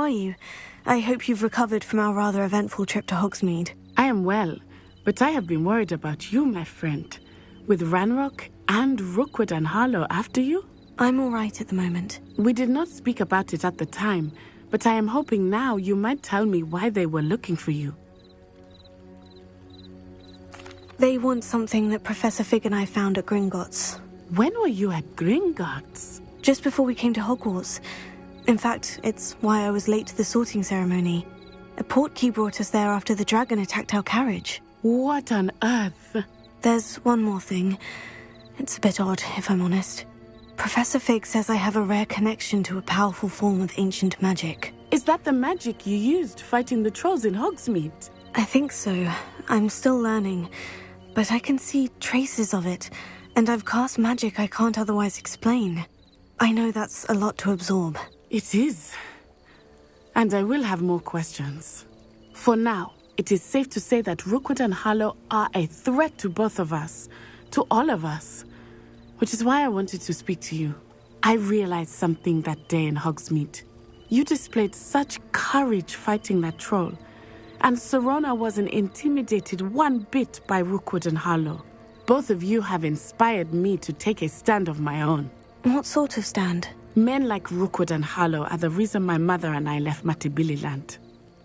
are you? I hope you've recovered from our rather eventful trip to Hogsmeade. I am well, but I have been worried about you, my friend. With Ranrock and Rookwood and Harlow after you? I'm all right at the moment. We did not speak about it at the time, but I am hoping now you might tell me why they were looking for you. They want something that Professor Fig and I found at Gringotts. When were you at Gringotts? Just before we came to Hogwarts. In fact, it's why I was late to the sorting ceremony. A portkey brought us there after the dragon attacked our carriage. What on earth? There's one more thing. It's a bit odd, if I'm honest. Professor Fig says I have a rare connection to a powerful form of ancient magic. Is that the magic you used fighting the trolls in Hogsmeade? I think so. I'm still learning, but I can see traces of it, and I've cast magic I can't otherwise explain. I know that's a lot to absorb. It is. And I will have more questions. For now, it is safe to say that Rookwood and Harlow are a threat to both of us, to all of us. Which is why I wanted to speak to you. I realized something that day in Hogsmeade. You displayed such courage fighting that troll, and Serona wasn't intimidated one bit by Rookwood and Harlow. Both of you have inspired me to take a stand of my own. What sort of stand? Men like Rookwood and Harlow are the reason my mother and I left Matibili-land.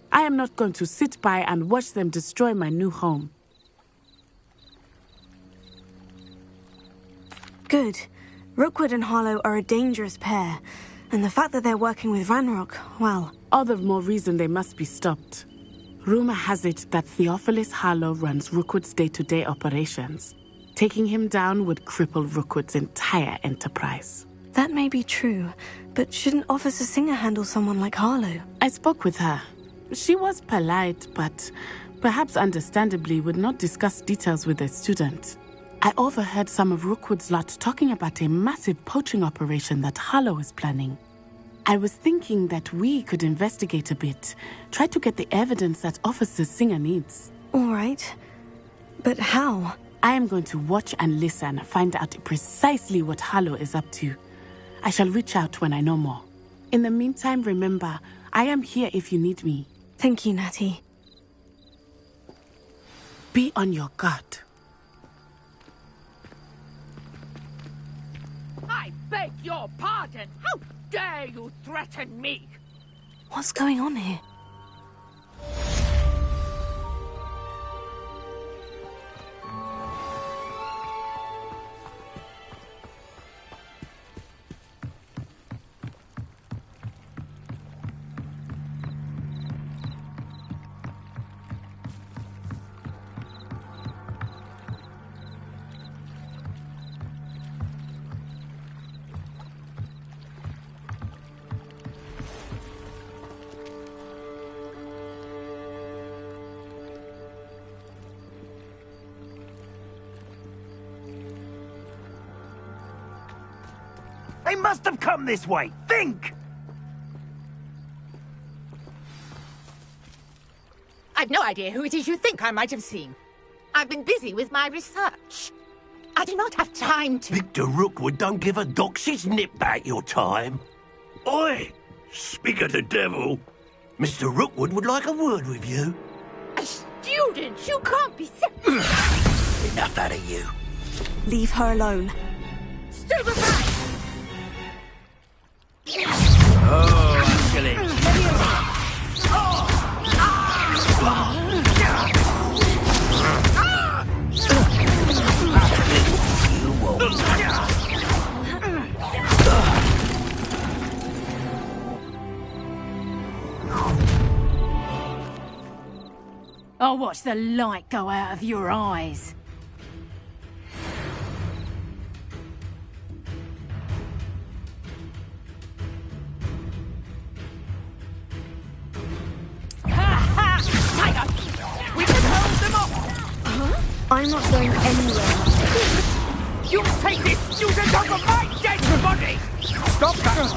I am not going to sit by and watch them destroy my new home. Good. Rookwood and Harlow are a dangerous pair, and the fact that they're working with Ranrock, well... All the more reason they must be stopped. Rumor has it that Theophilus Harlow runs Rookwood's day-to-day operations. Taking him down would cripple Rookwood's entire enterprise. That may be true, but shouldn't Officer Singer handle someone like Harlow? I spoke with her. She was polite, but perhaps understandably would not discuss details with a student. I overheard some of Rookwood's lot talking about a massive poaching operation that Harlow is planning. I was thinking that we could investigate a bit, try to get the evidence that Officer Singer needs. All right. But how? I am going to watch and listen, find out precisely what Harlow is up to. I shall reach out when I know more. In the meantime, remember, I am here if you need me. Thank you, Natty. Be on your guard. I beg your pardon! How dare you threaten me? What's going on here? They must have come this way. Think! I've no idea who it is you think I might have seen. I've been busy with my research. I do not have time to... Victor Rookwood don't give a doxy's nip back your time. Oi! Speak of the devil. Mr. Rookwood would like a word with you. A student? You can't be so... Enough out of you. Leave her alone. Stand aside! Oh, Angelique. I'll watch the light go out of your eyes. I'm not going anywhere. You take this student off of my dead body! Stop that!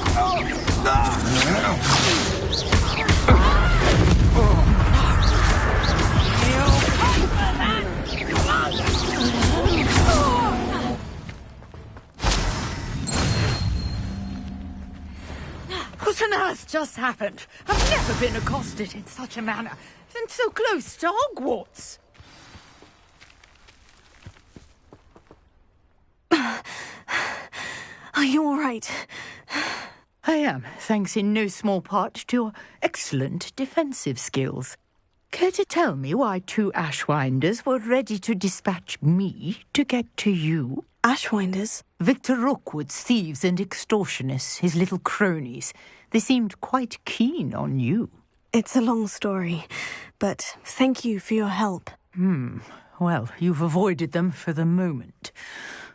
What on earth just just happened? I've never been accosted in such a manner, and so close to Hogwarts. Are you all right? I am, thanks in no small part to your excellent defensive skills. Care to tell me why 2 Ashwinders were ready to dispatch me to get to you? Ashwinders? Victor Rookwood's thieves and extortionists, his little cronies. They seemed quite keen on you. It's a long story, but thank you for your help. Well, you've avoided them for the moment.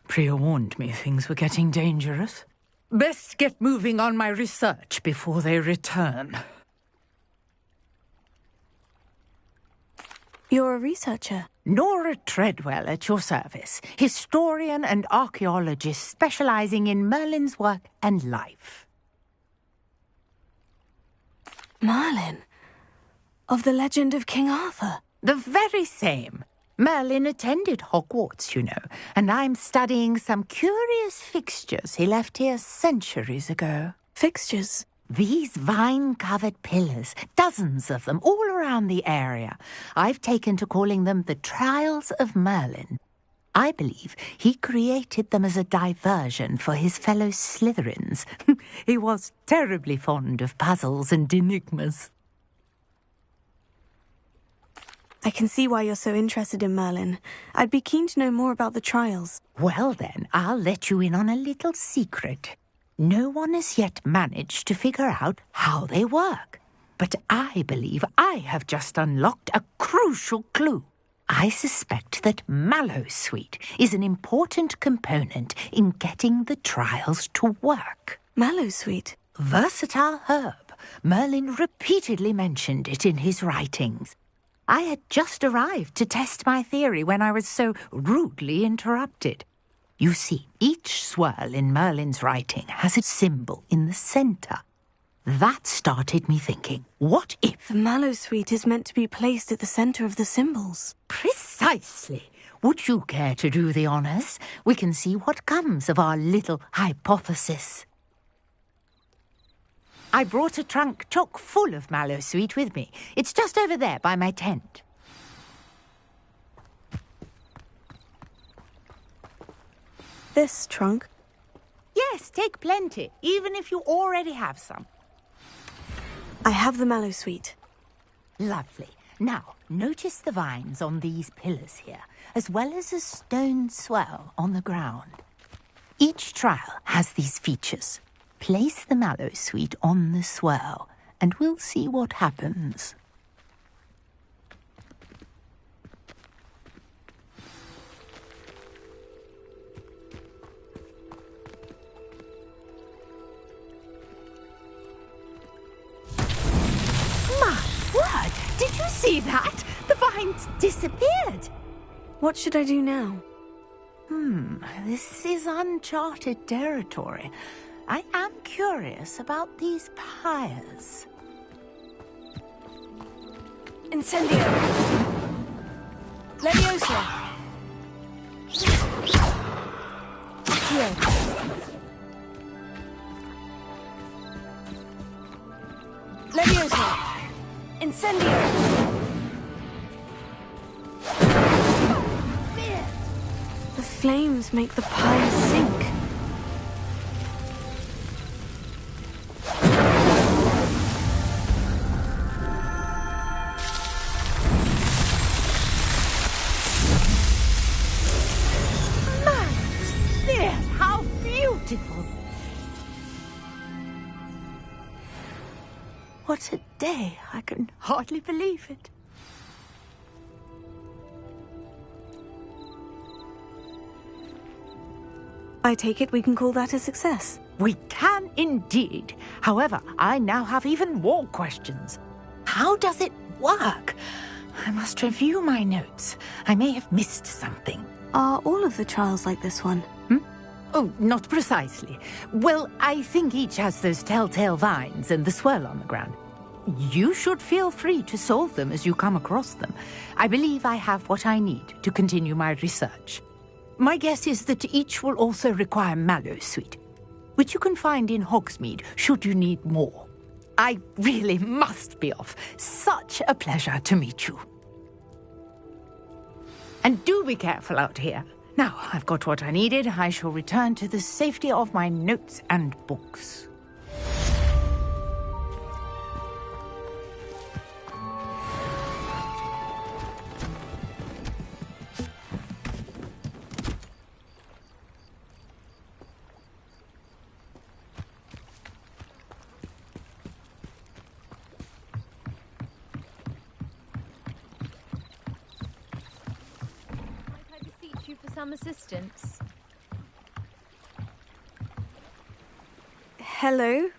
Priya warned me things were getting dangerous. Best get moving on my research before they return. You're a researcher? Nora Treadwell at your service, historian and archaeologist specializing in Merlin's work and life. Merlin? Of the legend of King Arthur? The very same. Merlin attended Hogwarts, you know, and I'm studying some curious fixtures he left here centuries ago. Fixtures? These vine-covered pillars, dozens of them, all around the area. I've taken to calling them the Trials of Merlin. I believe he created them as a diversion for his fellow Slytherins. He was terribly fond of puzzles and enigmas. I can see why you're so interested in Merlin. I'd be keen to know more about the trials. Well then, I'll let you in on a little secret. No one has yet managed to figure out how they work. But I believe I have just unlocked a crucial clue. I suspect that Mallowsweet is an important component in getting the trials to work. Mallowsweet? Versatile herb. Merlin repeatedly mentioned it in his writings. I had just arrived to test my theory when I was so rudely interrupted. You see, each swirl in Merlin's writing has a symbol in the centre. That started me thinking, what if... The Mallowsweet is meant to be placed at the centre of the symbols. Precisely. Would you care to do the honours? We can see what comes of our little hypothesis. I brought a trunk chock full of Mallowsweet with me. It's just over there by my tent. This trunk? Yes, take plenty, even if you already have some. I have the Mallowsweet. Lovely. Now, notice the vines on these pillars here, as well as a stone swell on the ground. Each trial has these features. Place the Mallowsweet on the swirl, and we'll see what happens. My word! Did you see that? The vines disappeared. What should I do now? This is uncharted territory. I am curious about these pyres. Incendio! Leviosa! Here. Leviosa! Incendio! The flames make the pyres sink. How beautiful! What a day! I can hardly believe it. I take it we can call that a success. We can indeed. However, I now have even more questions. How does it work? I must review my notes. I may have missed something. Are all of the trials like this one? Oh, not precisely. Well, I think each has those telltale vines and the swirl on the ground. You should feel free to solve them as you come across them. I believe I have what I need to continue my research. My guess is that each will also require Mallowsweet, which you can find in Hogsmeade should you need more. I really must be off. Such a pleasure to meet you. And do be careful out here. Now, I've got what I needed. I shall return to the safety of my notes and books. Some assistance. Hello?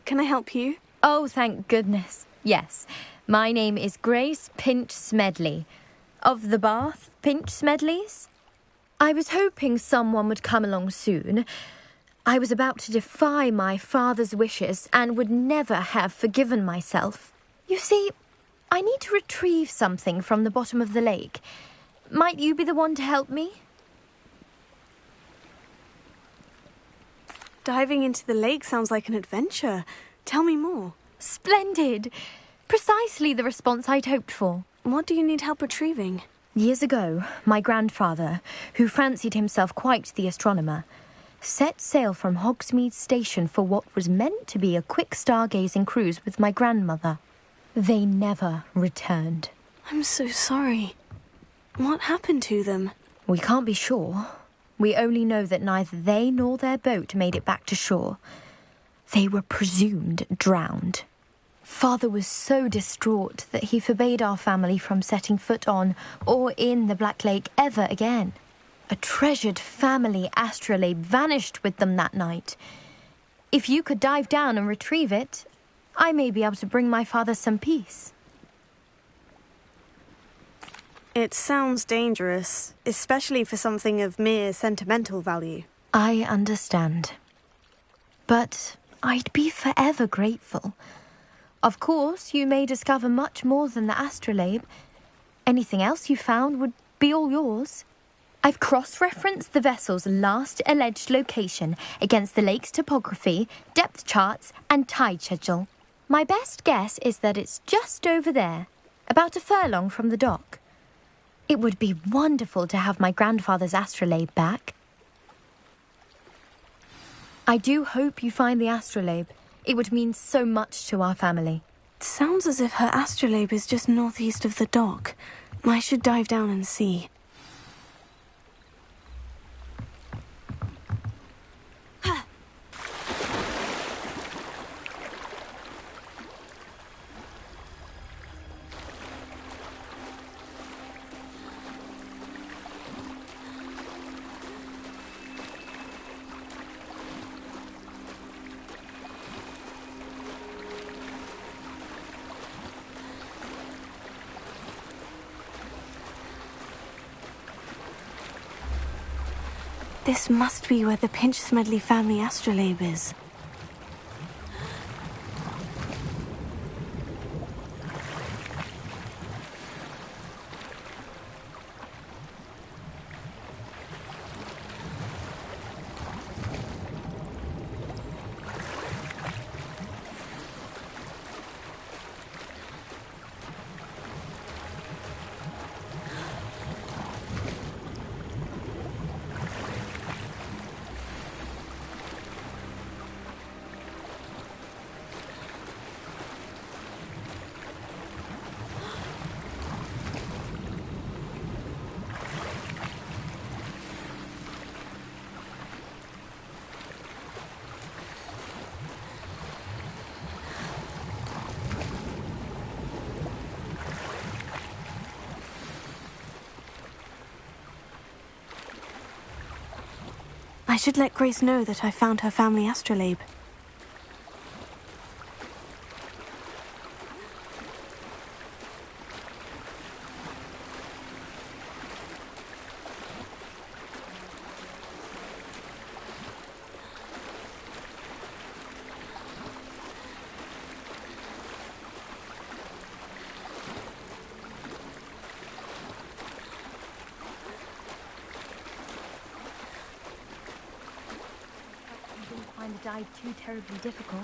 Can I help you? Oh, thank goodness. Yes. My name is Grace Pinch Smedley. Of the Bath Pinch Smedleys? I was hoping someone would come along soon. I was about to defy my father's wishes and would never have forgiven myself. You see, I need to retrieve something from the bottom of the lake. Might you be the one to help me? Diving into the lake sounds like an adventure. Tell me more. Splendid! Precisely the response I'd hoped for. What do you need help retrieving? Years ago, my grandfather, who fancied himself quite the astronomer, set sail from Hogsmeade Station for what was meant to be a quick stargazing cruise with my grandmother. They never returned. I'm so sorry. What happened to them? We can't be sure. We only know that neither they nor their boat made it back to shore. They were presumed drowned. Father was so distraught that he forbade our family from setting foot on or in the Black Lake ever again. A treasured family astrolabe vanished with them that night. If you could dive down and retrieve it, I may be able to bring my father some peace. It sounds dangerous, especially for something of mere sentimental value. I understand. But I'd be forever grateful. Of course, you may discover much more than the astrolabe. Anything else you found would be all yours. I've cross-referenced the vessel's last alleged location against the lake's topography, depth charts, and tide schedule. My best guess is that it's just over there, about a furlong from the dock. It would be wonderful to have my grandfather's astrolabe back. I do hope you find the astrolabe. It would mean so much to our family. It sounds as if her astrolabe is just northeast of the dock. I should dive down and see. This must be where the Pinch Smedley family astrolabe is. I should let Grace know that I found her family astrolabe. Find the dive too terribly difficult.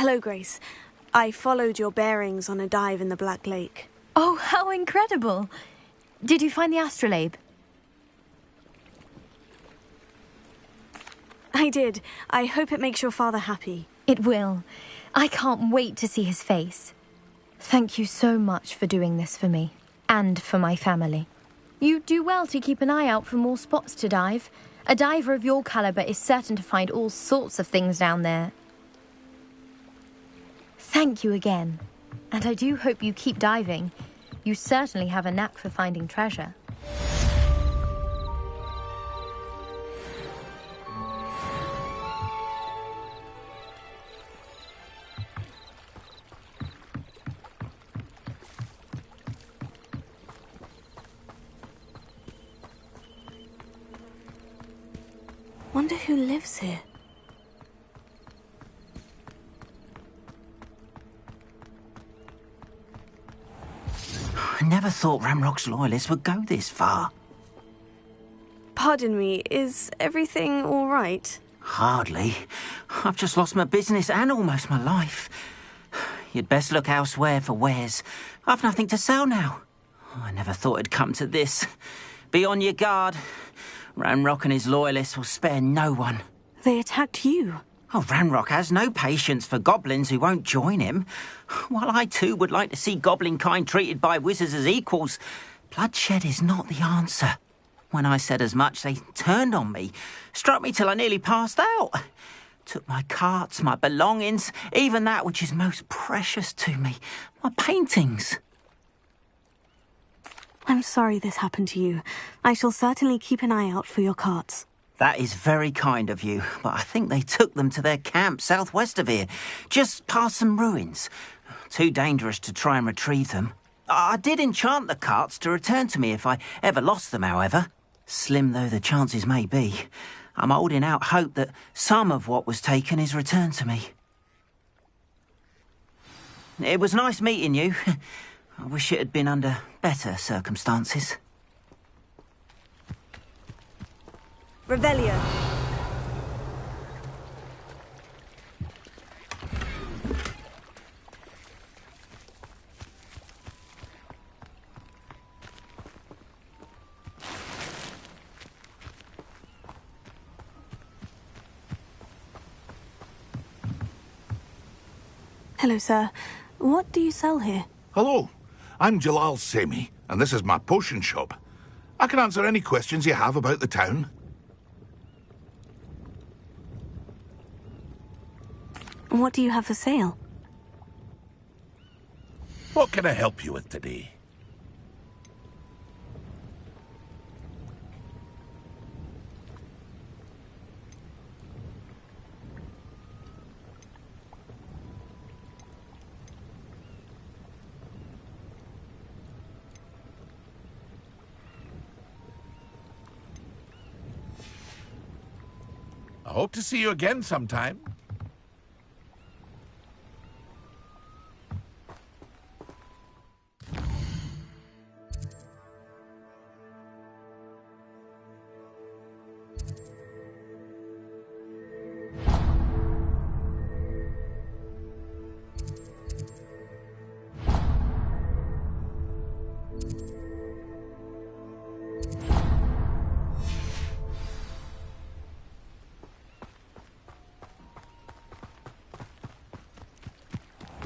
Hello, Grace. I followed your bearings on a dive in the Black Lake. Oh, how incredible! Did you find the astrolabe? I did. I hope it makes your father happy. It will. I can't wait to see his face. Thank you so much for doing this for me. And for my family. You do well to keep an eye out for more spots to dive. A diver of your caliber is certain to find all sorts of things down there. Thank you again. And I do hope you keep diving. You certainly have a knack for finding treasure. Wonder who lives here. I never thought Ramrock's loyalists would go this far. Pardon me, is everything all right? Hardly. I've just lost my business and almost my life. You'd best look elsewhere for wares. I've nothing to sell now. I never thought it'd come to this. Be on your guard. Ramrock and his loyalists will spare no one. They attacked you. Oh, Ramrock has no patience for goblins who won't join him. While I too would like to see goblin kind treated by wizards as equals, bloodshed is not the answer. When I said as much, they turned on me, struck me till I nearly passed out. Took my carts, my belongings, even that which is most precious to me, my paintings. I'm sorry this happened to you. I shall certainly keep an eye out for your carts. That is very kind of you, but I think they took them to their camp southwest of here, just past some ruins. Too dangerous to try and retrieve them. I did enchant the carts to return to me if I ever lost them, however. Slim though the chances may be, I'm holding out hope that some of what was taken is returned to me. It was nice meeting you. I wish it had been under better circumstances. Revelio. Hello, sir. What do you sell here? Hello, I'm Jalal Semi, and this is my potion shop. I can answer any questions you have about the town. What do you have for sale? What can I help you with today? I hope to see you again sometime.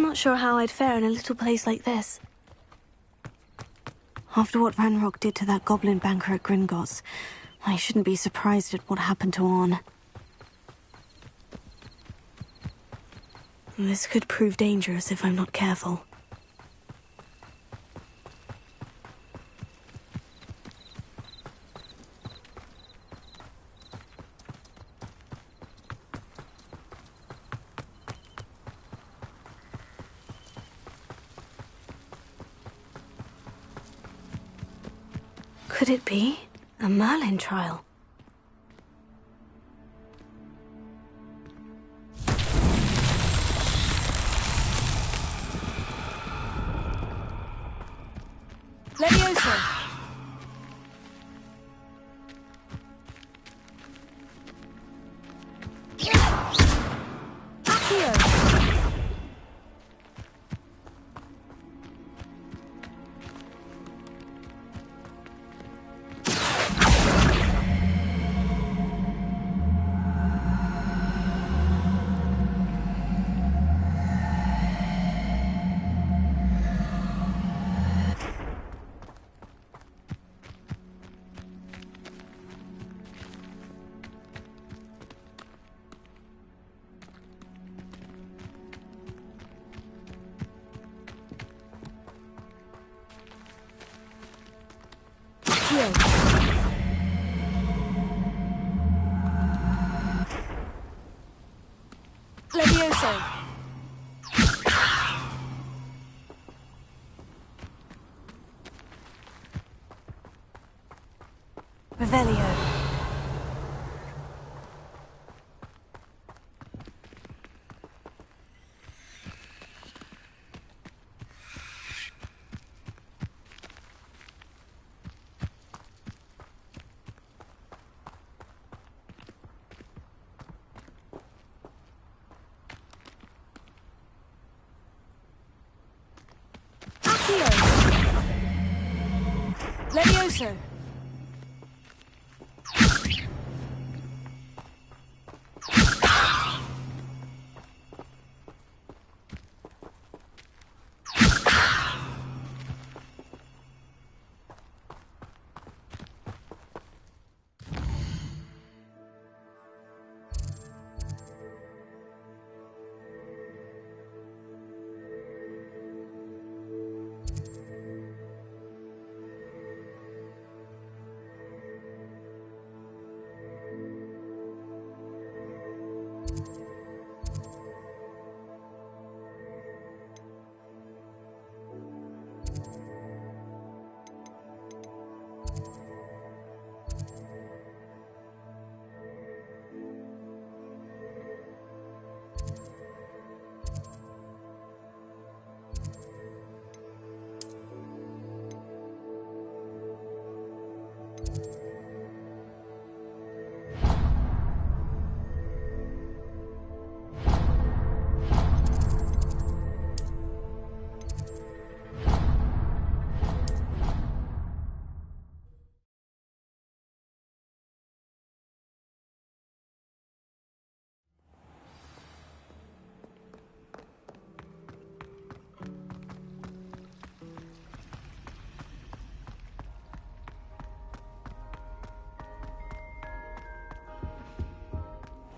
Not sure how I'd fare in a little place like this. After what Ranrock did to that goblin banker at Gringotts, I shouldn't be surprised at what happened to Orn. This could prove dangerous if I'm not careful. Could it be a Merlin trial? Leviosa! Accio! Levioso! Revelio. Levioso!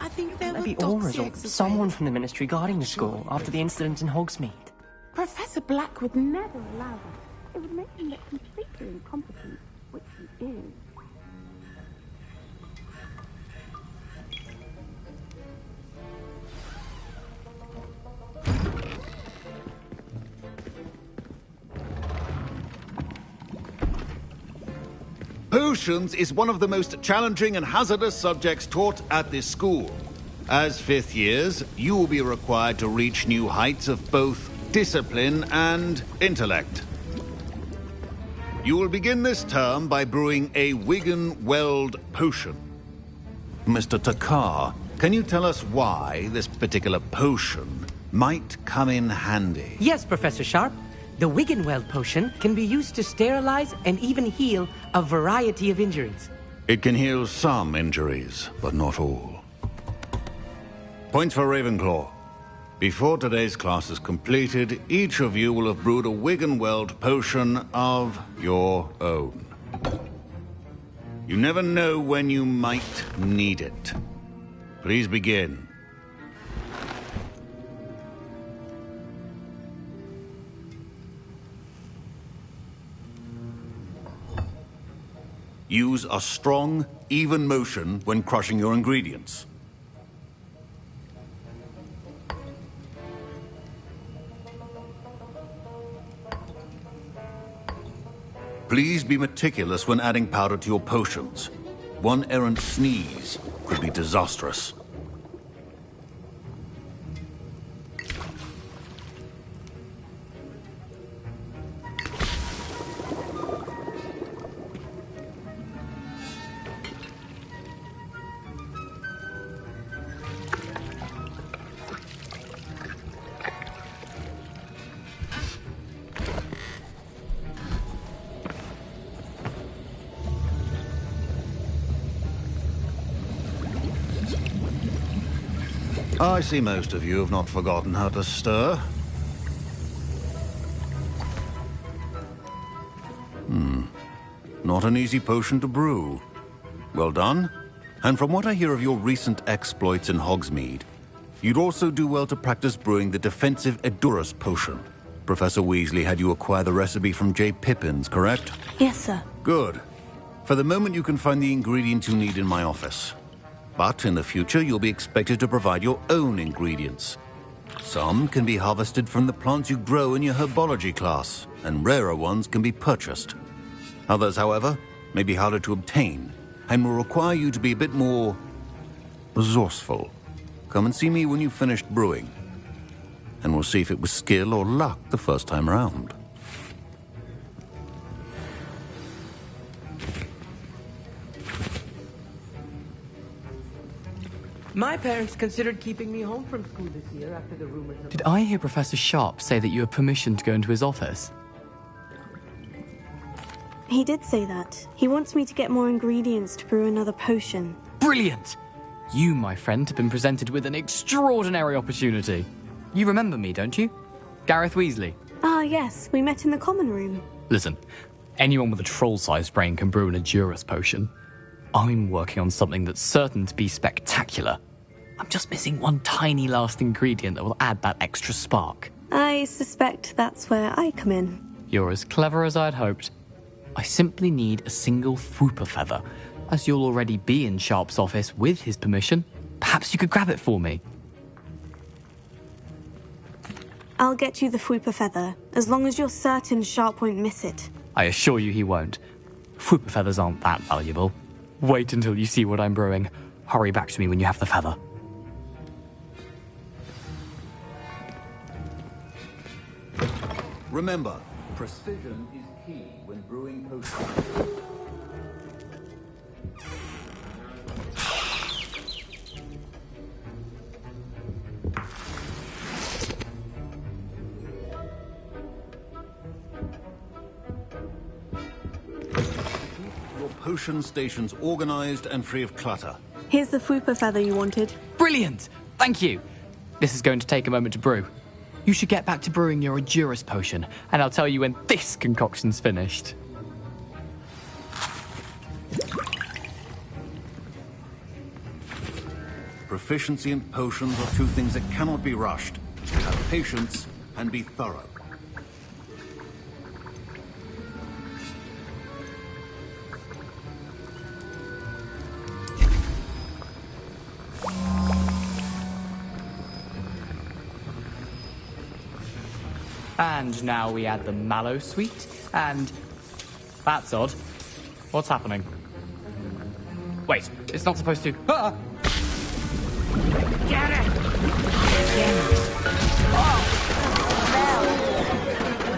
I think there Maybe were Aura's or doxy someone from the Ministry guarding the school after the incident in Hogsmeade. Professor Black would never allow that. It would make him look completely incompetent, which he is. Potions is one of the most challenging and hazardous subjects taught at this school. As fifth years, you will be required to reach new heights of both discipline and intellect. You will begin this term by brewing a Wigan-Weld potion. Mr. Takar, can you tell us why this particular potion might come in handy? Yes, Professor Sharp. The Wigan-Weld potion can be used to sterilize and even heal a variety of injuries. It can heal some injuries, but not all. Points for Ravenclaw. Before today's class is completed, each of you will have brewed a Wigan-Weld potion of your own. You never know when you might need it. Please begin. Use a strong, even motion when crushing your ingredients. Please be meticulous when adding powder to your potions. One errant sneeze could be disastrous. I see most of you have not forgotten how to stir. Not an easy potion to brew. Well done. And from what I hear of your recent exploits in Hogsmeade, you'd also do well to practice brewing the defensive Edurus potion. Professor Weasley had you acquire the recipe from J. Pippins, correct? Yes, sir. Good. For the moment, you can find the ingredients you need in my office. But in the future, you'll be expected to provide your own ingredients. Some can be harvested from the plants you grow in your herbology class, and rarer ones can be purchased. Others, however, may be harder to obtain, and will require you to be a bit more resourceful. Come and see me when you've finished brewing, and we'll see if it was skill or luck the first time around. My parents considered keeping me home from school this year after the rumors of... Did I hear Professor Sharp say that you have permission to go into his office? He did say that. He wants me to get more ingredients to brew another potion. Brilliant! You, my friend, have been presented with an extraordinary opportunity. You remember me, don't you? Gareth Weasley. Ah, yes. We met in the common room. Listen, anyone with a troll-sized brain can brew an Edurus potion. I'm working on something that's certain to be spectacular. I'm just missing one tiny last ingredient that will add that extra spark. I suspect that's where I come in. You're as clever as I'd hoped. I simply need a single Fwooper feather. As you'll already be in Sharp's office with his permission, perhaps you could grab it for me. I'll get you the Fwooper feather, as long as you're certain Sharp won't miss it. I assure you he won't. Fwooper feathers aren't that valuable. Wait until you see what I'm brewing. Hurry back to me when you have the feather. Remember, precision is key when brewing potions. Potion stations organized and free of clutter. Here's the Fwooper feather you wanted. Brilliant! Thank you! This is going to take a moment to brew. You should get back to brewing your Edurus potion, and I'll tell you when this concoction's finished. Proficiency in potions are two things that cannot be rushed. Have patience and be thorough. And now we add the mallow sweet, and... That's odd. What's happening? Wait, it's not supposed to... Ah! Get it! Oh!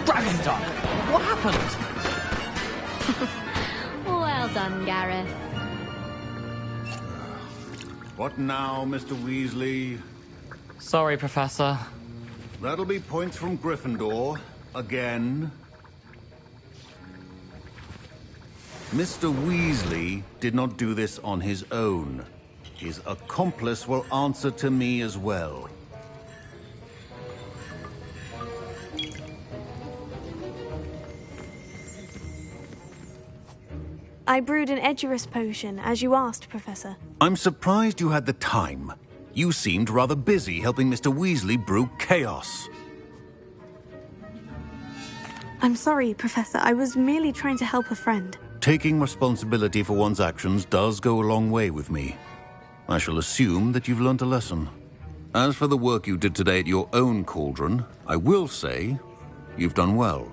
Dragon Dog! What happened? Well done, Gareth. What now, Mr. Weasley? Sorry, Professor. That'll be points from Gryffindor. Again. Mr. Weasley did not do this on his own. His accomplice will answer to me as well. I brewed an Edurus potion, as you asked, Professor. I'm surprised you had the time. You seemed rather busy helping Mr. Weasley brew chaos. I'm sorry, Professor. I was merely trying to help a friend. Taking responsibility for one's actions does go a long way with me. I shall assume that you've learnt a lesson. As for the work you did today at your own cauldron, I will say you've done well.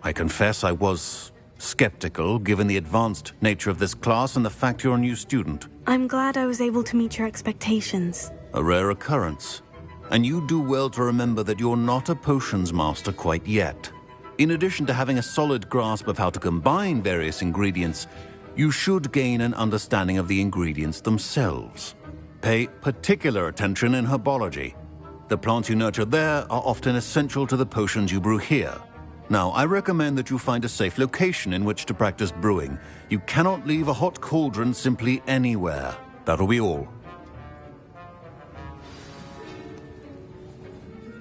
I confess I was skeptical, given the advanced nature of this class and the fact you're a new student. I'm glad I was able to meet your expectations. A rare occurrence. And you do well to remember that you're not a potions master quite yet. In addition to having a solid grasp of how to combine various ingredients, you should gain an understanding of the ingredients themselves. Pay particular attention in herbology. The plants you nurture there are often essential to the potions you brew here. Now, I recommend that you find a safe location in which to practice brewing. You cannot leave a hot cauldron simply anywhere. That'll be all.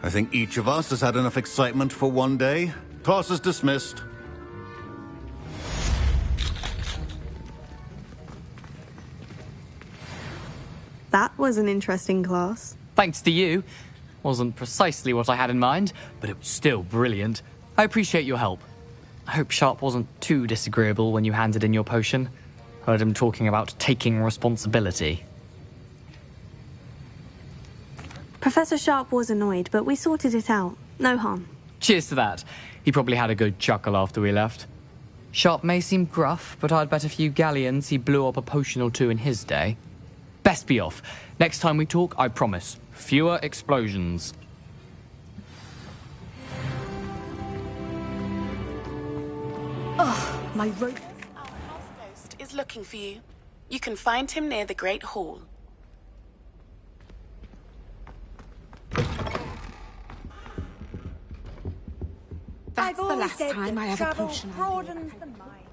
I think each of us has had enough excitement for one day. Class is dismissed. That was an interesting class. Thanks to you. Wasn't precisely what I had in mind, but it was still brilliant. I appreciate your help. I hope Sharp wasn't too disagreeable when you handed in your potion. Heard him talking about taking responsibility. Professor Sharp was annoyed, but we sorted it out. No harm. Cheers to that. He probably had a good chuckle after we left. Sharp may seem gruff, but I'd bet a few galleons he blew up a potion or two in his day. Best be off. Next time we talk, I promise, fewer explosions. Oh, my rope. Our house ghost is looking for you. You can find him near the Great Hall. That's the last time I have a potion. Broadens the mind.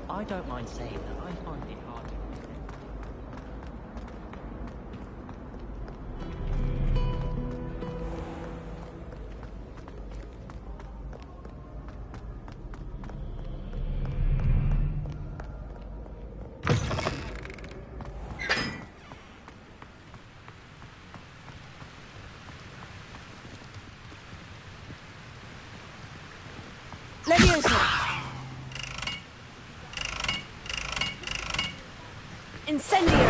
I don't mind saying that I find it hard to... Leviosa! Incendio!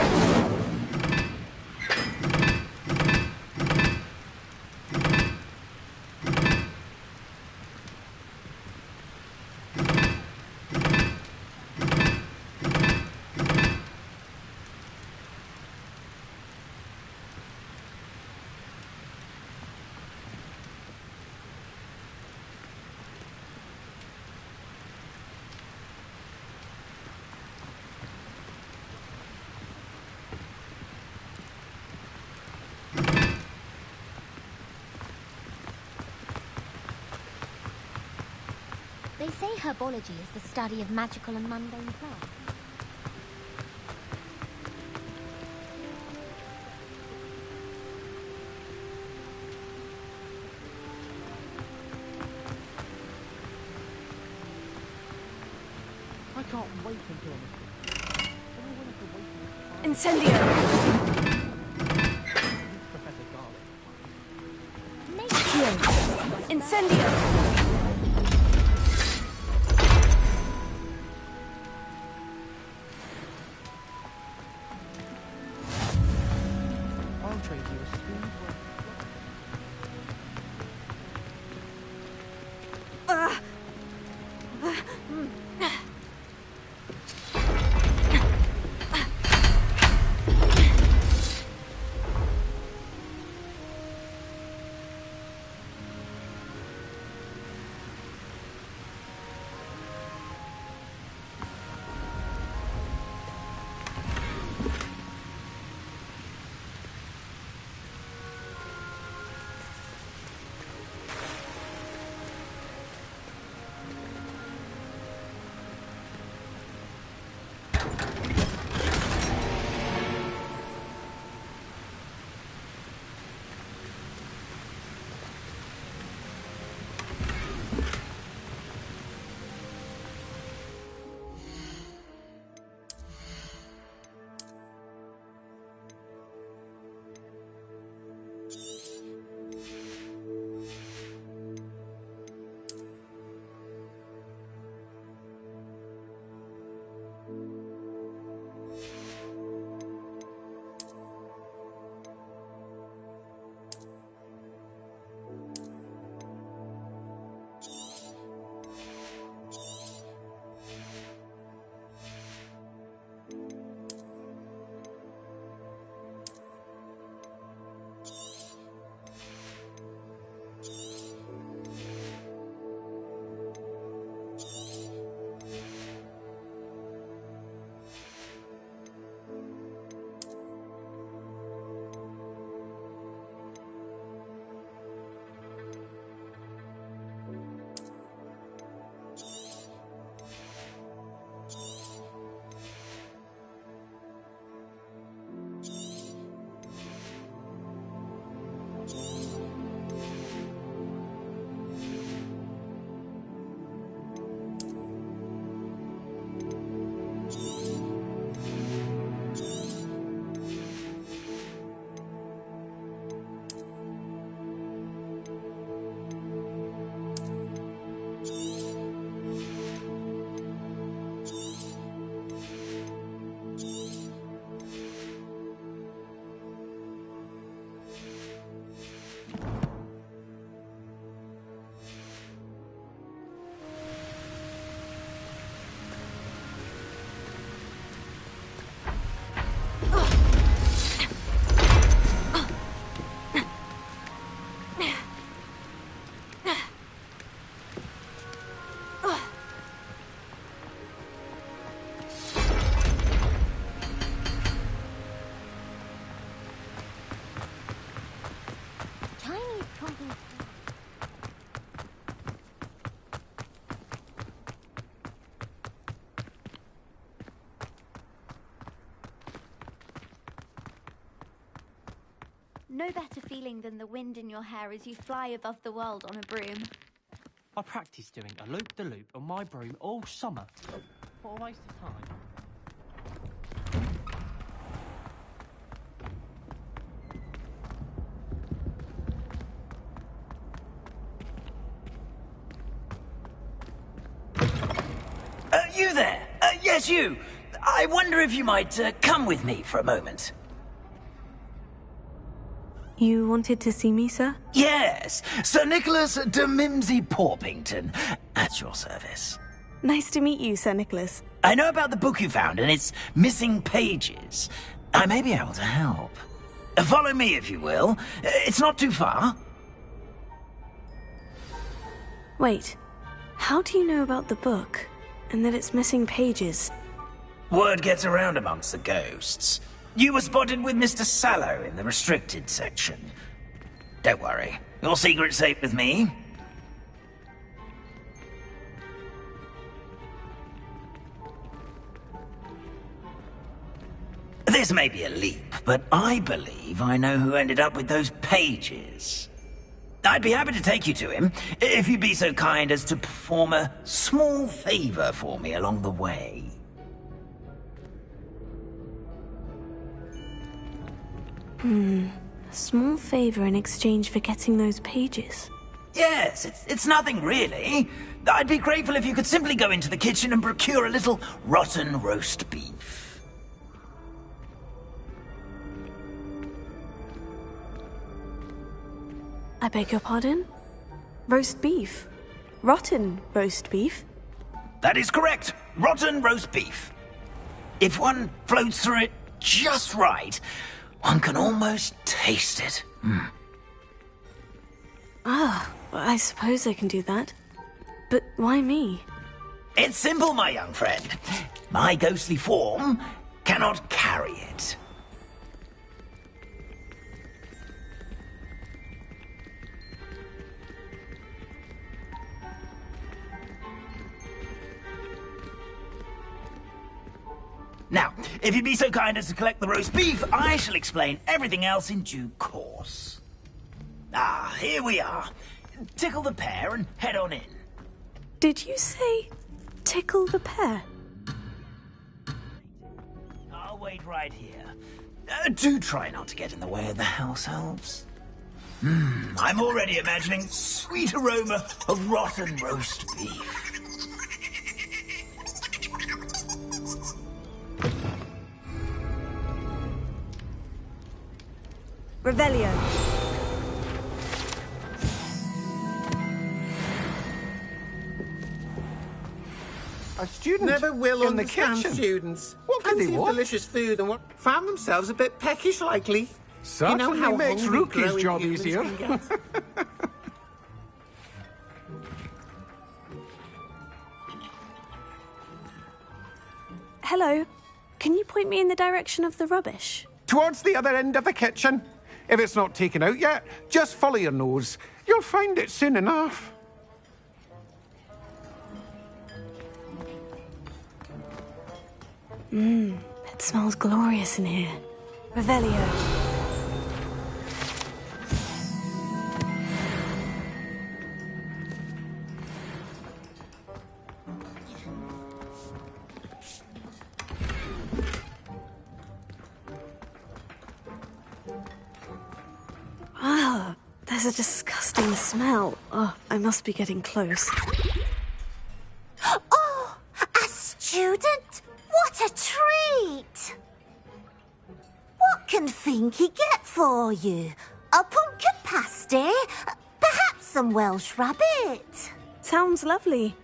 They say herbology is the study of magical and mundane plants. I can't wait until Incendio! Professor Garlic. Necio! Incendio! I'll trade you a spoon's worth. No better feeling than the wind in your hair as you fly above the world on a broom. I practiced doing a loop-the-loop on my broom all summer. What a waste of time. You there? Yes, you. I wonder if you might come with me for a moment. You wanted to see me, sir? Yes, Sir Nicholas de Mimsy Porpington, at your service. Nice to meet you, Sir Nicholas. I know about the book you found and its missing pages. I may be able to help. Follow me, if you will. It's not too far. Wait, how do you know about the book? And that it's missing pages? Word gets around amongst the ghosts. You were spotted with Mr. Sallow in the restricted section. Don't worry, your secret's safe with me. This may be a leap, but I believe I know who ended up with those pages. I'd be happy to take you to him, if you'd be so kind as to perform a small favor for me along the way. A small favor in exchange for getting those pages. Yes, it's nothing really. I'd be grateful if you could simply go into the kitchen and procure a little rotten roast beef. I beg your pardon? Roast beef? Rotten roast beef? That is correct. Rotten roast beef. If one floats through it just right, one can almost taste it. Ah, well, I suppose I can do that. But why me? It's simple, my young friend. My ghostly form cannot carry it. Now, if you'd be so kind as to collect the roast beef, I shall explain everything else in due course. Ah, here we are. Tickle the pear and head on in. Did you say tickle the pear? I'll wait right here. Do try not to get in the way of the house elves. I'm already imagining sweet aroma of rotten roast beef. Revelio. A student Never will in the understand kitchen. students. What did Fancy they of want? delicious food and what found themselves a bit peckish likely. Certainly you know how makes hungry Rookie's growing job humans easier. can get. Hello. Can you point me in the direction of the rubbish? Towards the other end of the kitchen. If it's not taken out yet, just follow your nose. You'll find it soon enough. It smells glorious in here. Revelio. Ah, there's a disgusting smell. Oh, I must be getting close. Oh, a student? What a treat! What can Finky get for you? A pumpkin pasty? Perhaps some Welsh rabbit? Sounds lovely.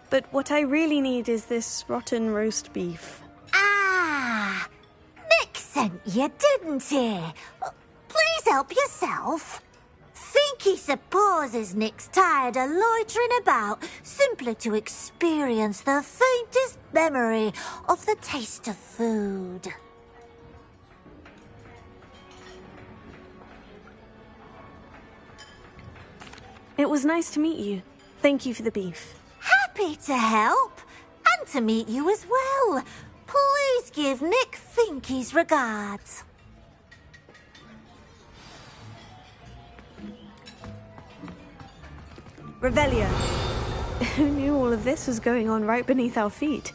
But what I really need is this rotten roast beef. Ah, Nick sent you, didn't he? Please help yourself. Finky supposes Nick's tired of loitering about simply to experience the faintest memory of the taste of food. It was nice to meet you. Thank you for the beef. Happy to help, and to meet you as well. Please give Nick Finky's regards. Revelio. Who knew all of this was going on right beneath our feet?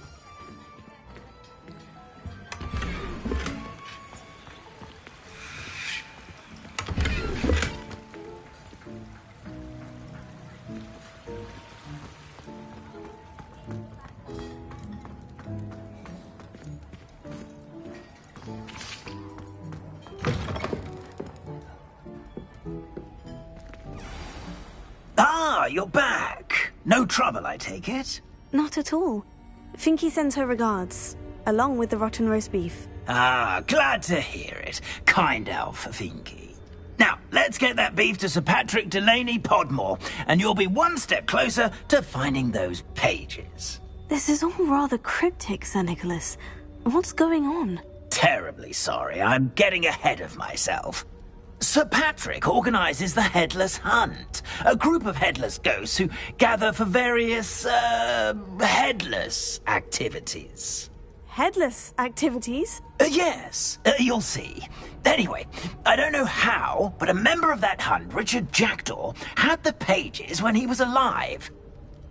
Ah, you're back. No trouble, I take it? Not at all. Finky sends her regards, along with the rotten roast beef. Ah, glad to hear it. Kind elf, Finky. Now, let's get that beef to Sir Patrick Delaney Podmore, and you'll be one step closer to finding those pages. This is all rather cryptic, Sir Nicholas. What's going on? Terribly sorry, I'm getting ahead of myself. Sir Patrick organises the Headless Hunt, a group of headless ghosts who gather for various, headless activities. Headless activities? Yes, you'll see. Anyway, I don't know how, but a member of that hunt, Richard Jackdaw, had the pages when he was alive.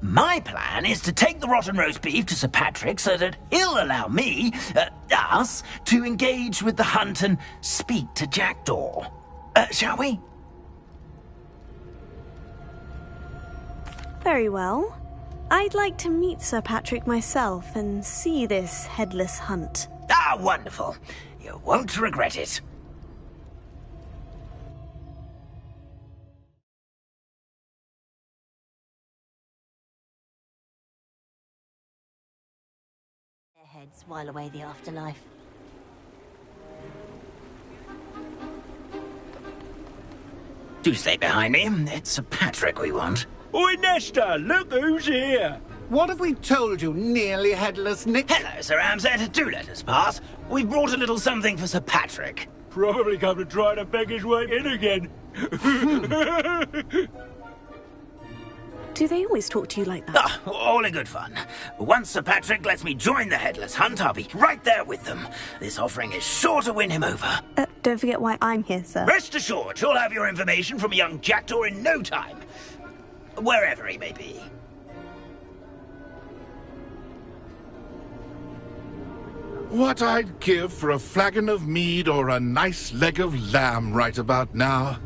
My plan is to take the rotten roast beef to Sir Patrick so that he'll allow me, us, to engage with the hunt and speak to Jackdaw. Shall we? Very well. I'd like to meet Sir Patrick myself and see this headless hunt. Ah, wonderful. You won't regret it. Their heads while away the afterlife. Do stay behind me. It's Sir Patrick we want. Oi, Nesta, look who's here. What have we told you, nearly headless Nick? Hello, Sir Ramsed. Do let us pass. We've brought a little something for Sir Patrick. Probably come to try to beg his way in again. Do they always talk to you like that? Ah, all in good fun. Once Sir Patrick lets me join the Headless Hunt, I'll be right there with them. This offering is sure to win him over. Don't forget why I'm here, sir. Rest assured, you'll have your information from a young Jackdaw in no time. Wherever he may be. What I'd give for a flagon of mead or a nice leg of lamb right about now.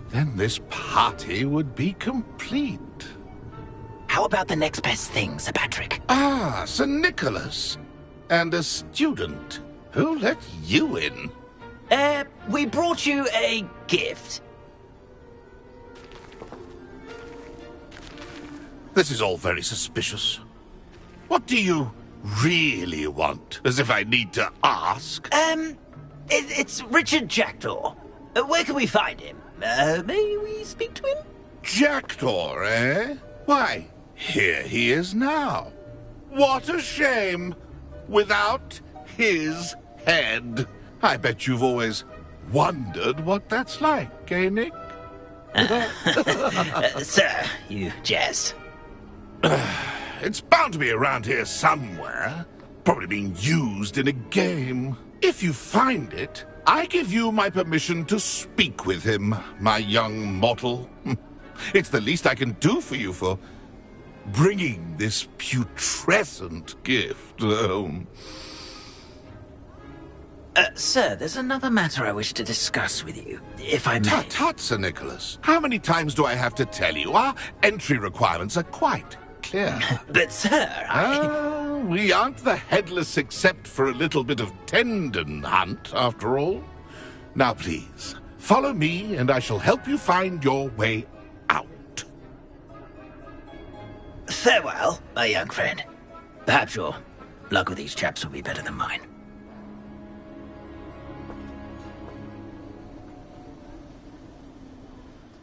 Then this party would be complete. How about the next best thing, Sir Patrick? Ah, Sir Nicholas. And a student. Who let you in? We brought you a gift. This is all very suspicious. What do you really want? As if I need to ask. It's Richard Jackdaw. Where can we find him? May we speak to him? Jackdaw, eh? Why, here he is now. What a shame. Without his head. I bet you've always wondered what that's like, eh, Nick? Sir, you jest. It's bound to be around here somewhere. Probably being used in a game. If you find it, I give you my permission to speak with him, my young mortal. It's the least I can do for you for bringing this putrescent gift home. Sir, there's another matter I wish to discuss with you, if I may. Tut, Sir Nicholas. How many times do I have to tell you? Our entry requirements are quite clear. But, sir, we aren't the headless except for a little bit of tendon hunt, after all. Now, please, follow me, and I shall help you find your way out. Farewell, my young friend. Perhaps your luck with these chaps will be better than mine.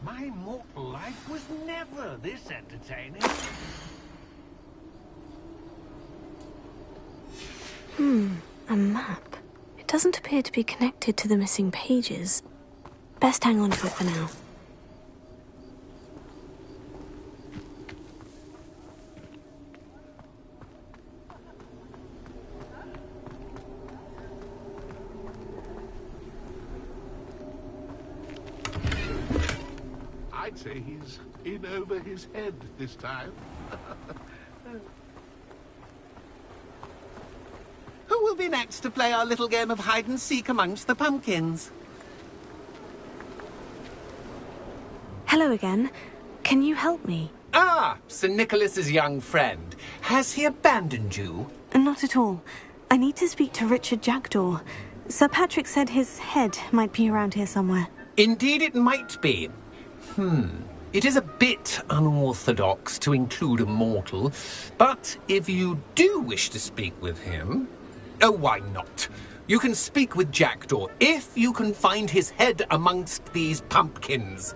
My mortal life was never this entertaining. A map. It doesn't appear to be connected to the missing pages. Best hang on to it for now. I I'd say he's in over his head this time. Who will be next to play our little game of hide-and-seek amongst the pumpkins? Hello again. Can you help me? Ah, Sir Nicholas's young friend. Has he abandoned you? Not at all. I need to speak to Richard Jackdaw. Sir Patrick said his head might be around here somewhere. Indeed it might be. It is a bit unorthodox to include a mortal, but if you do wish to speak with him... Oh, why not? You can speak with Jackdaw if you can find his head amongst these pumpkins.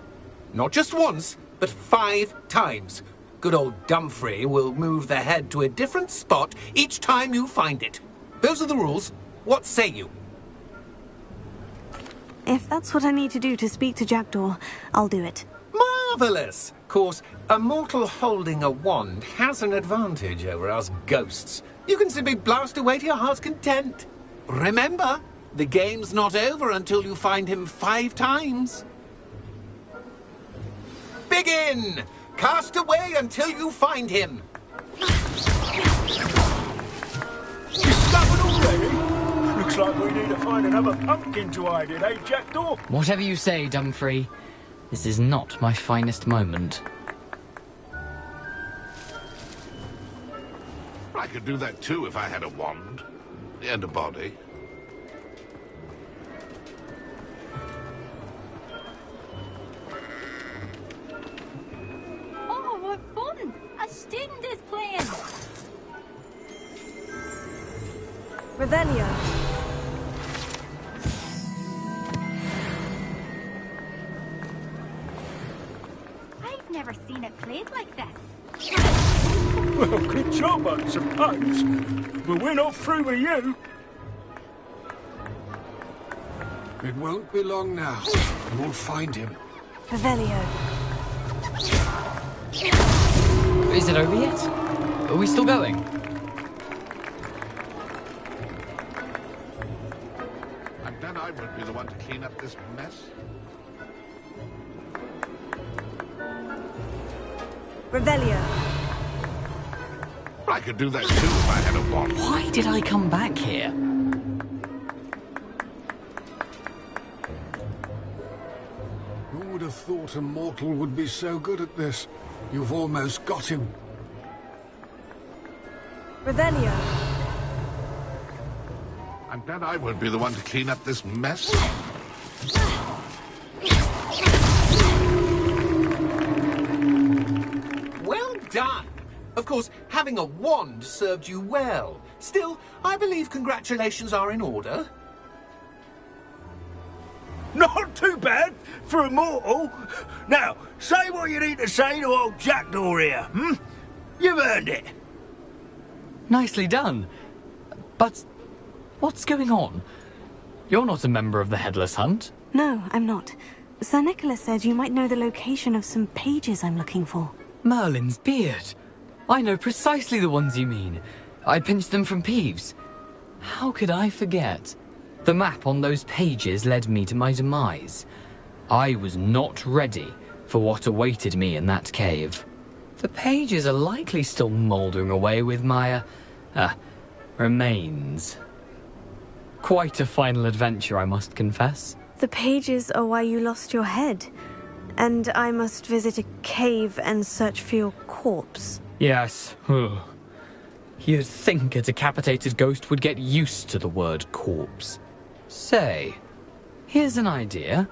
Not just once, but 5 times. Good old Dumfrey will move the head to a different spot each time you find it. Those are the rules. What say you? If that's what I need to do to speak to Jackdaw, I'll do it. Marvellous! Of course, a mortal holding a wand has an advantage over us ghosts. You can simply blast away to your heart's content. Remember, the game's not over until you find him 5 times. Begin! Cast away until you find him. Discovered already? Looks like we need to find another pumpkin to hide in, eh, Jackdaw? Whatever you say, Dumfrey. This is not my finest moment. I could do that too if I had a wand. And a body. Oh, what fun! A student is playing! Revelio. I've never seen it played like this. Well, good job, I suppose. But we're not through with you. It won't be long now. We'll find him. Revelio. Is it over yet? Are we still going? And then I would be the one to clean up this mess. Revelio. I could do that too if I had a wand. Why did I come back here? Who would have thought a mortal would be so good at this? You've almost got him. Revelio. And then I would be the one to clean up this mess. Well done! Of course, having a wand served you well. Still, I believe congratulations are in order. Not too bad for a mortal. Now, say what you need to say to old Jackdaw here, You've earned it. Nicely done. But what's going on? You're not a member of the Headless Hunt. No, I'm not. Sir Nicholas said you might know the location of some pages I'm looking for. Merlin's beard. I know precisely the ones you mean. I pinched them from Peeves. How could I forget? The map on those pages led me to my demise. I was not ready for what awaited me in that cave. The pages are likely still mouldering away with my, remains. Quite a final adventure, I must confess. The pages are why you lost your head. And I must visit a cave and search for your corpse. Yes. You'd think a decapitated ghost would get used to the word corpse. Say, here's an idea.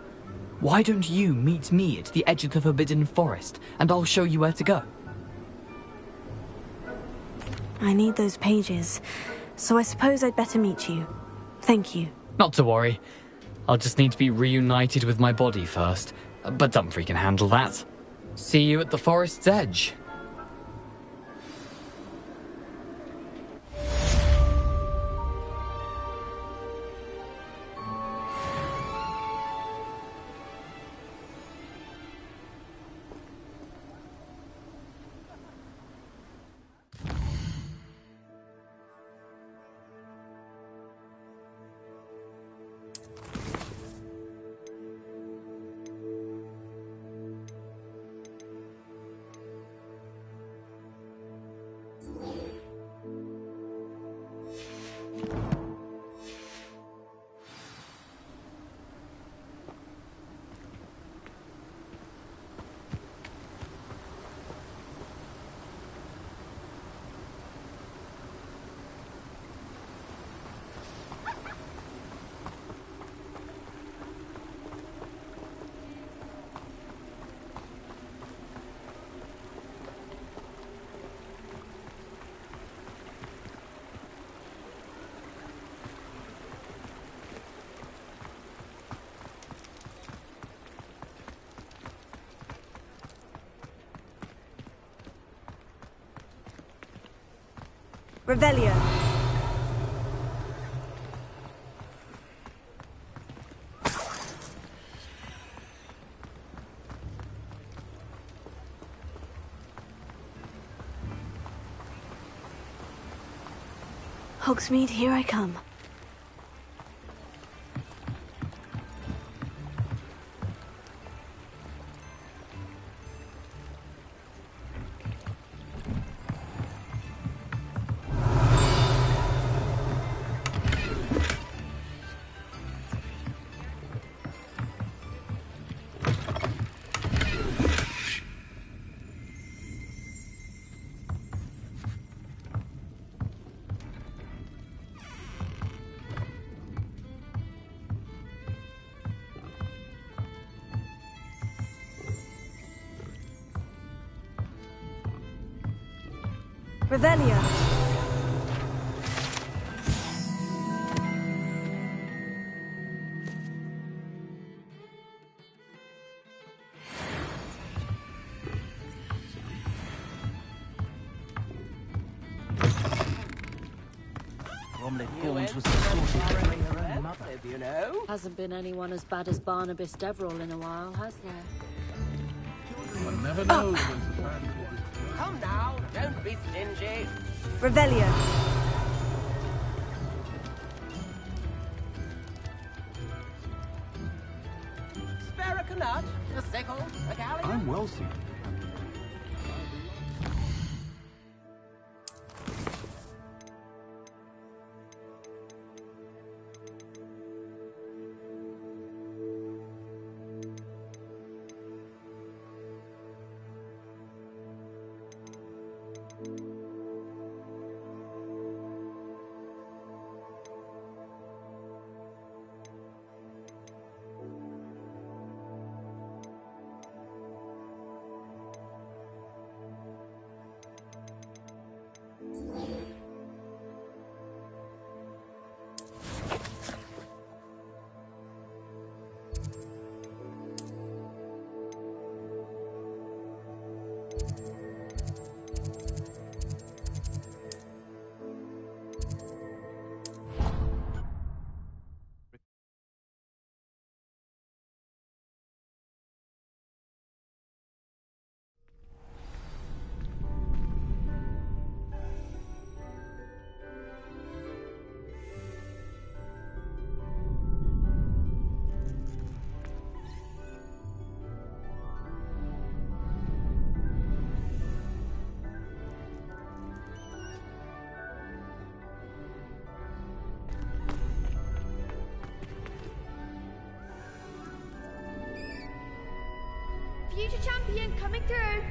Why don't you meet me at the edge of the Forbidden Forest, and I'll show you where to go? I need those pages, so I suppose I'd better meet you. Thank you. Not to worry. I'll just need to be reunited with my body first, but Dumfrey can handle that. See you at the forest's edge. Revelio. Hogsmeade, here I come. Revelio. You know? Hasn't been anyone as bad as Barnabas Deverell in a while, has there? One never knows. Come now, don't be stingy. Revelio. Spare a canut, a sickle, a galleon. I'm well seen. Future champion coming through.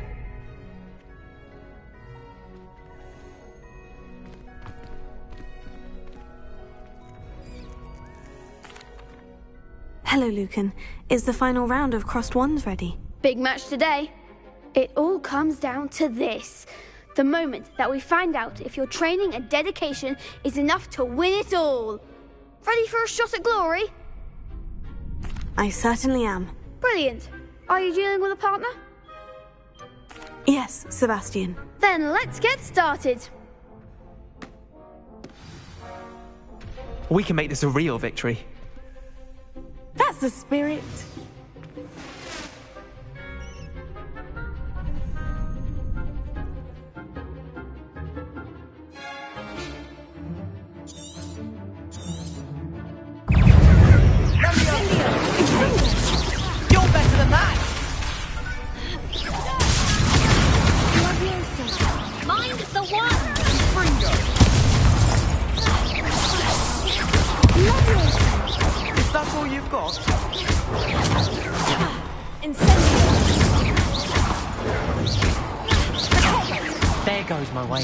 Hello, Lucan. Is the final round of Crossed Wands ready? Big match today. It all comes down to this. The moment that we find out if your training and dedication is enough to win it all. Ready for a shot at glory? I certainly am. Brilliant. Are you dealing with a partner? Yes, Sebastian. Then let's get started. We can make this a real victory. That's the spirit. You're better than that! Mind the one! Is that all you've got? There goes my way.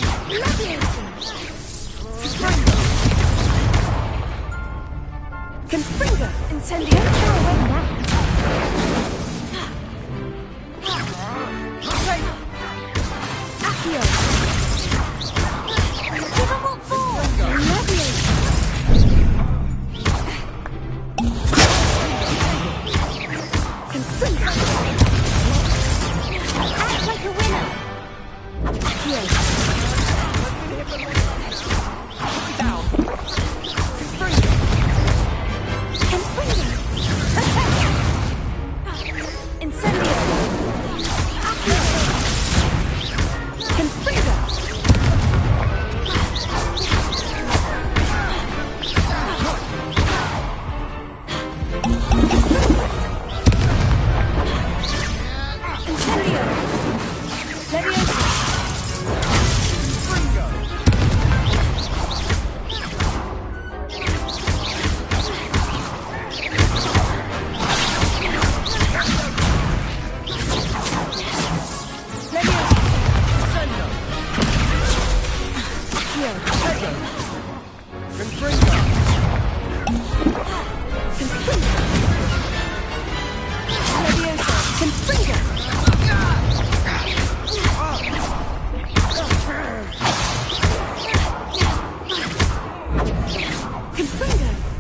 Confringo, incendio. Accio. Give 'em what for. Confringo. Act like a winner. Accio.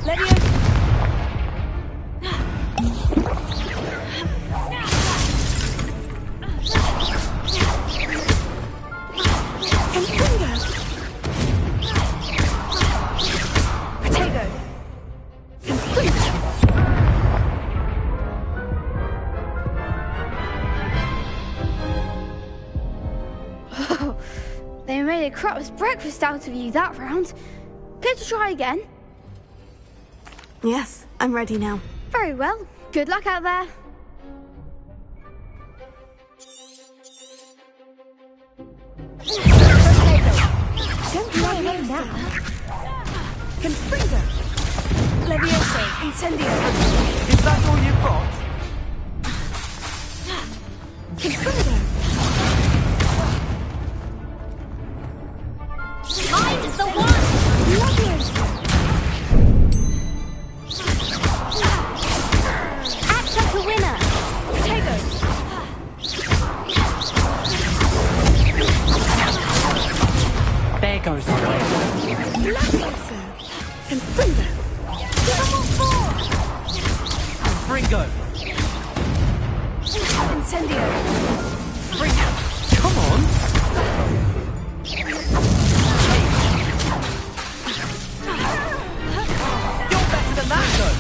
Leviosa! They made a crap's breakfast out of you that round. Care to try again? Yes, I'm ready now. Very well. Good luck out there. Don't try him now. Confringo. Leviosa. Incendio. Is that all you've got? Confringo. Mine is the one! Leviosa. Act like a winner! Potato. There goes the way. Leviosa. Confringo. Give them all four! Fringo! Incendio. Fringo! Come on! You're better than that, though!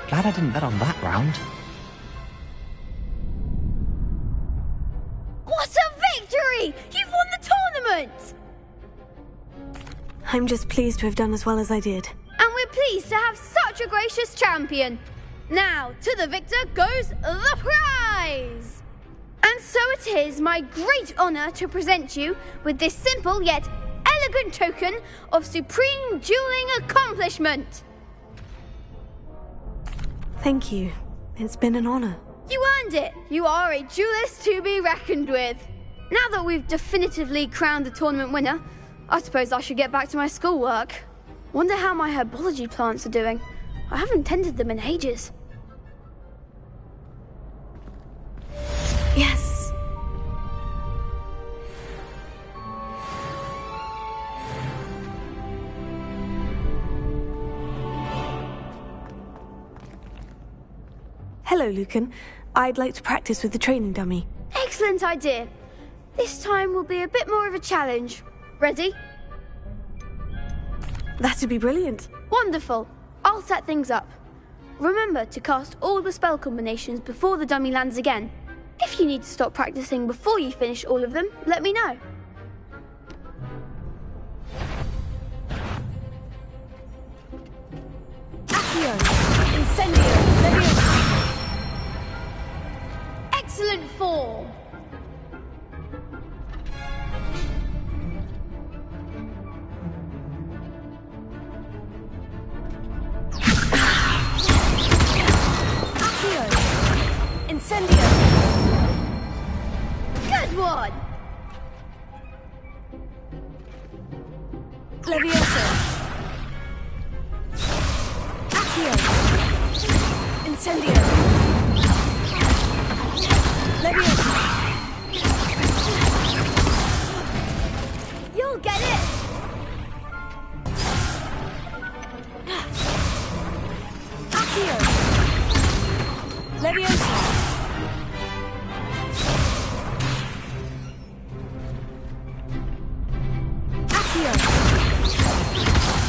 Glad I didn't bet on that round. What a victory! You've won the tournament! I'm just pleased to have done as well as I did. And we're pleased to have such a gracious champion. Now, to the victor goes the prize! And so it is my great honour to present you with this simple yet elegant token of supreme dueling accomplishment. Thank you. It's been an honour. You earned it. You are a duelist to be reckoned with. Now that we've definitively crowned the tournament winner, I suppose I should get back to my schoolwork. Wonder how my herbology plants are doing. I haven't tended them in ages. Yes. Hello, Lucan. I'd like to practice with the training dummy. Excellent idea. This time will be a bit more of a challenge. Ready? That'd be brilliant. Wonderful. I'll set things up. Remember to cast all the spell combinations before the dummy lands again. If you need to stop practicing before you finish all of them, let me know. Accio. Incendio. Leviosa. Incendio! Good one! Levioso! Accio! Incendio! Levioso! You'll get it! Accio! Levioso! Accio!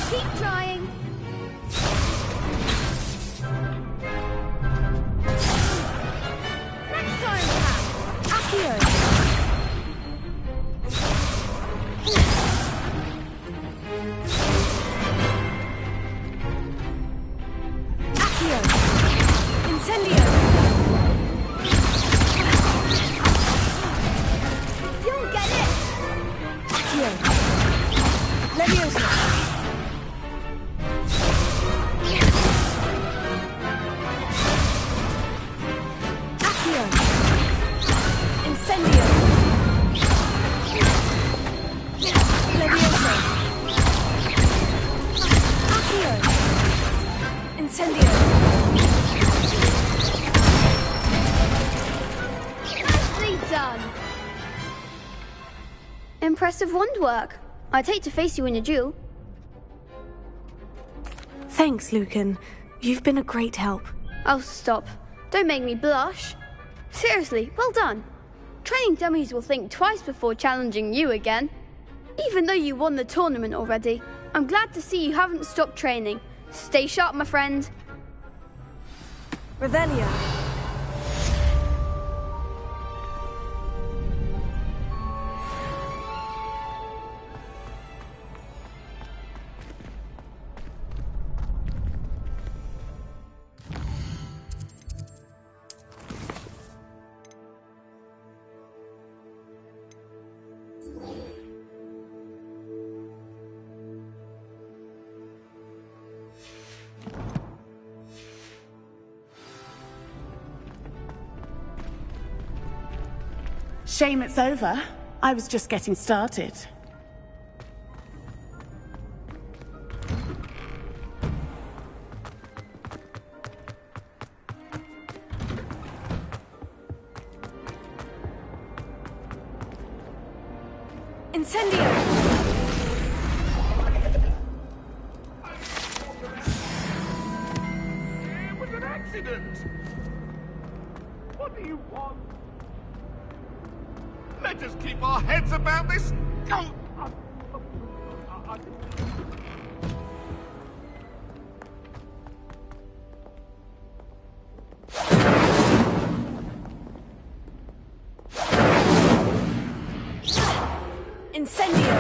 Keep trying! Next time, perhaps! Accio! Accio! Incendio! You'll get it! Accio! Levioso! Accio! Incendio! Levioso! Accio! Incendio! Nicely done! Impressive wand work. I'd hate to face you in a duel. Thanks, Lucan. You've been a great help. Oh, stop. Don't make me blush. Seriously, well done. Training dummies will think twice before challenging you again. Even though you won the tournament already, I'm glad to see you haven't stopped training. Stay sharp, my friend. Revelio. Shame it's over. I was just getting started. Incendio! It was an accident! What do you want? Let us keep our heads about this. Go! Incendio!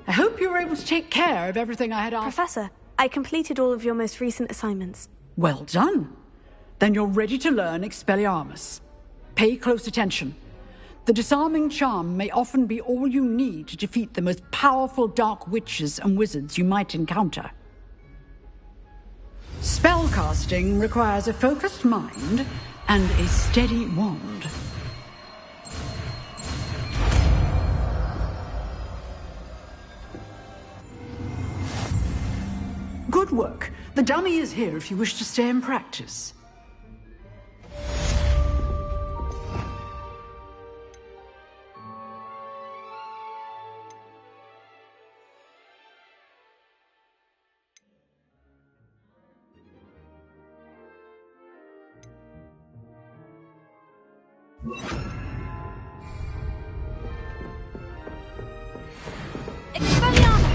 I hope you were able to take care of everything I had asked. Professor, I completed all of your most recent assignments. Well done. Then you're ready to learn Expelliarmus. Pay close attention. The disarming charm may often be all you need to defeat the most powerful dark witches and wizards you might encounter. Spellcasting requires a focused mind and a steady wand. Good work. The dummy is here if you wish to stay and practice.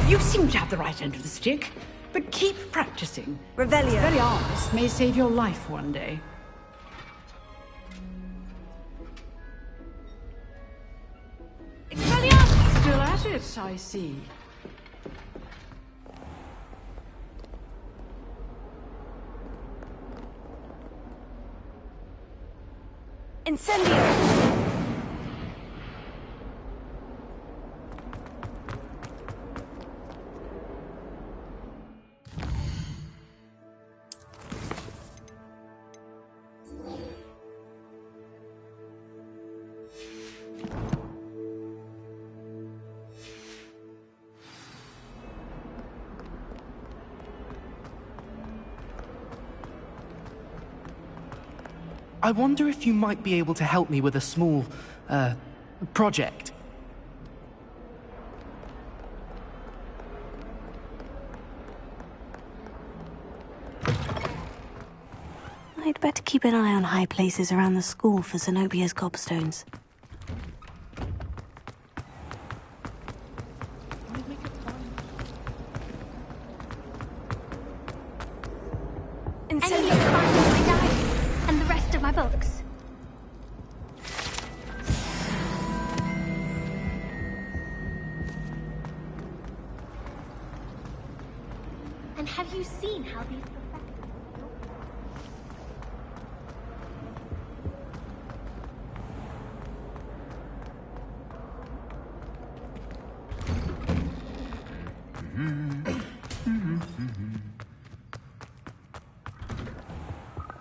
You seem to have the right end of the stick, but keep practicing. Revelio. Expelliarmus may save your life one day. Expelliarmus! Still at it, I see. Incendio! I wonder if you might be able to help me with a small, project. I'd better keep an eye on high places around the school for Zenobia's gobstones. Incendio finds my diary and the rest of my books. And have you seen how these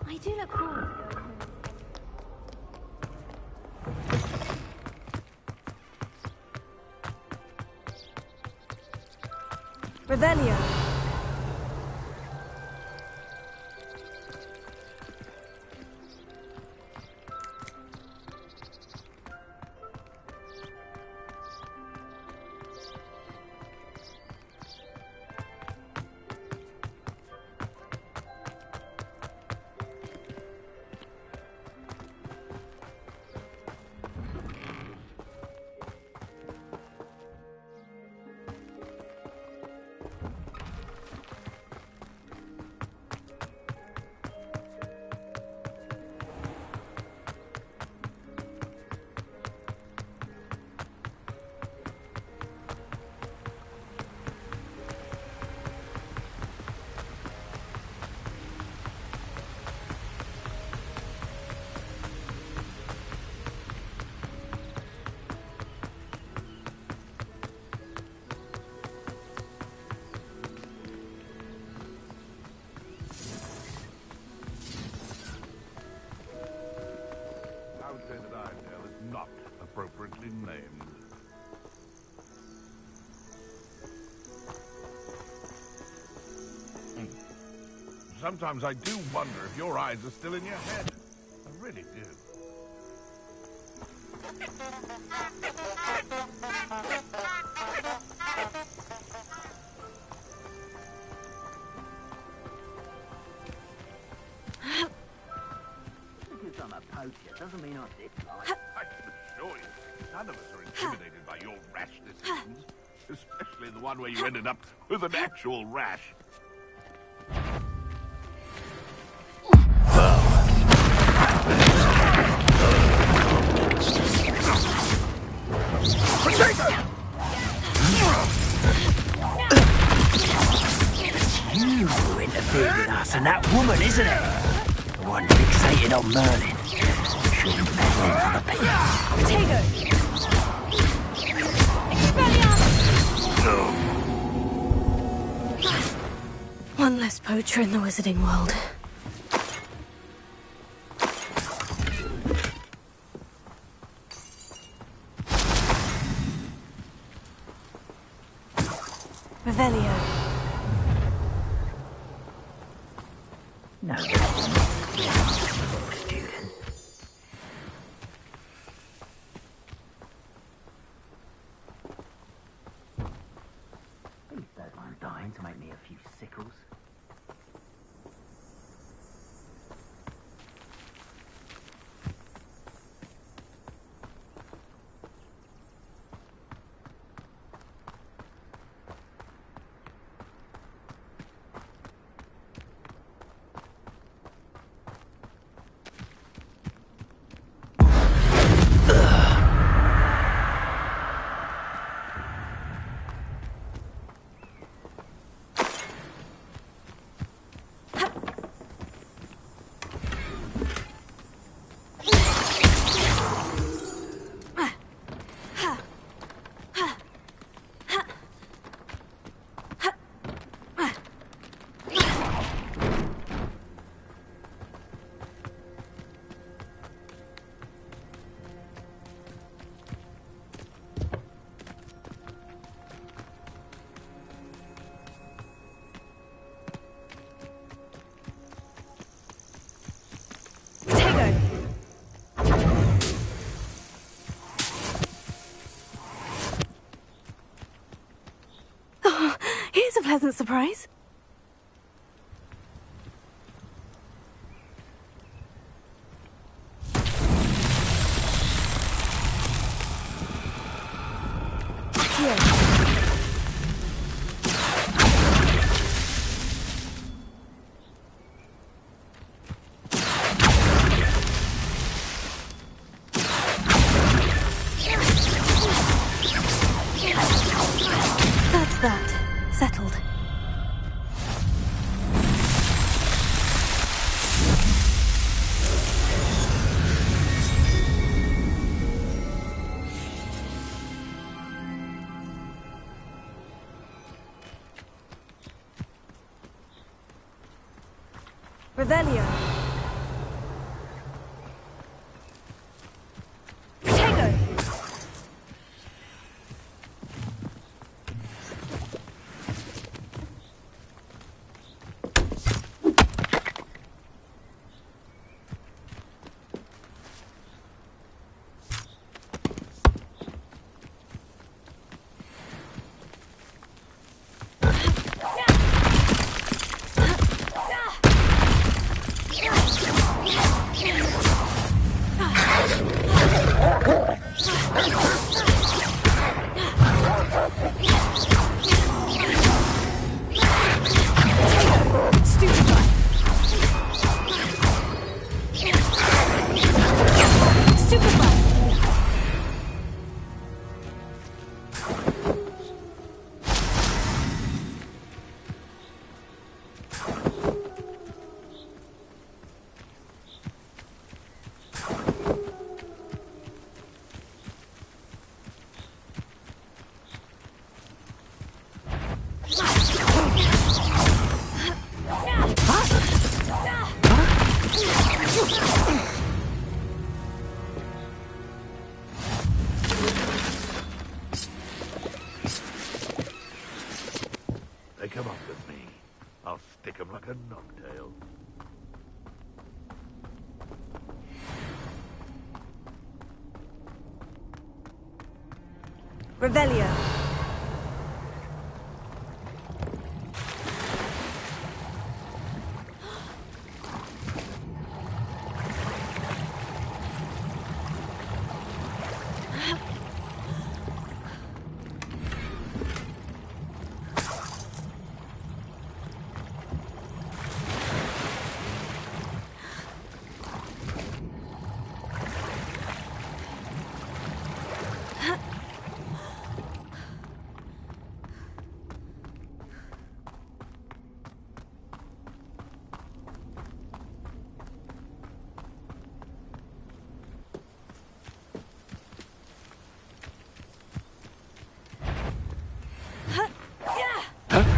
I do look forward to going home. Revelio. Not appropriately named. Sometimes I do wonder if your eyes are still in your head. I really do. Because I'm a poacher doesn't mean I dislike. I can assure you, none of us are intimidated by your rash decisions. Especially the one where you ended up with an actual rash. You interfered with us and that woman, isn't it? The one fixated on Merlin. Shouldn't let her on a Potato! One less poacher in the wizarding world. Revelio. No. Please don't mind dying to make me a few sickles. Here's a pleasant surprise. That's that. Settled. Revelio. They come up with me. I'll stick 'em like a knocktail. Revelio.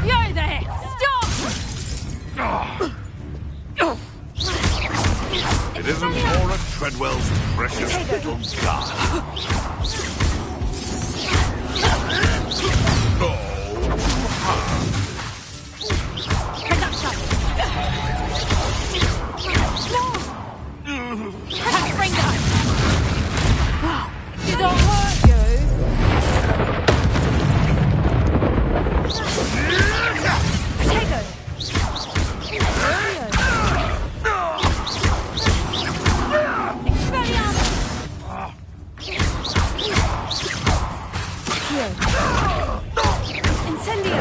Yo there! Stop! It isn't Maura Treadwell's precious little guy. Incendio!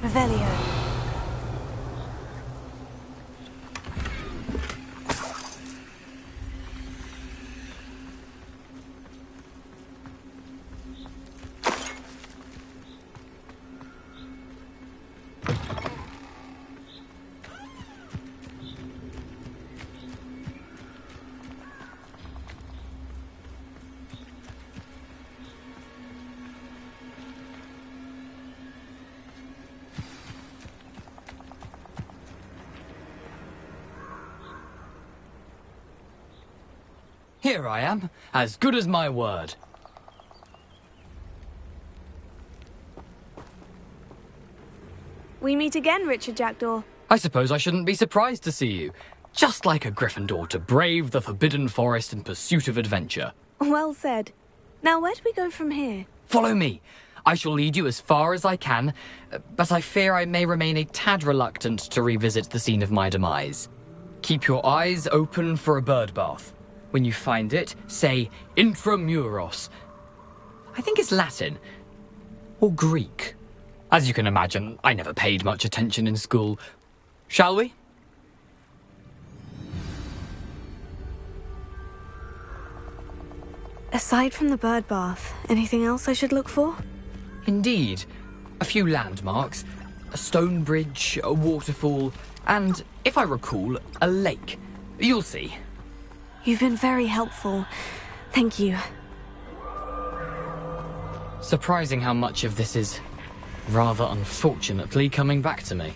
Revelio. Here I am, as good as my word. We meet again, Richard Jackdaw. I suppose I shouldn't be surprised to see you. Just like a Gryffindor to brave the Forbidden Forest in pursuit of adventure. Well said. Now, where do we go from here? Follow me. I shall lead you as far as I can, but I fear I may remain a tad reluctant to revisit the scene of my demise. Keep your eyes open for a bird bath. When you find it, say intramuros. I think it's Latin. Or Greek. As you can imagine, I never paid much attention in school. Shall we? Aside from the bird bath, anything else I should look for? Indeed. A few landmarks. A stone bridge, a waterfall, and, if I recall, a lake. You'll see. You've been very helpful. Thank you. Surprising how much of this is, rather unfortunately, coming back to me.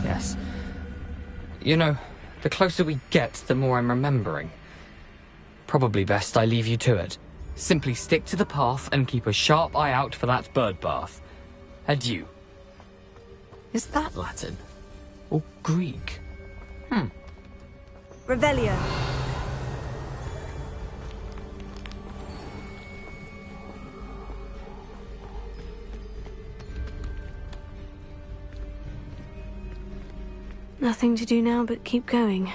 Yes. You know, the closer we get, the more I'm remembering. Probably best I leave you to it. Simply stick to the path and keep a sharp eye out for that bird bath. Adieu. Is that Latin? Or Greek? Revelio. Nothing to do now but keep going.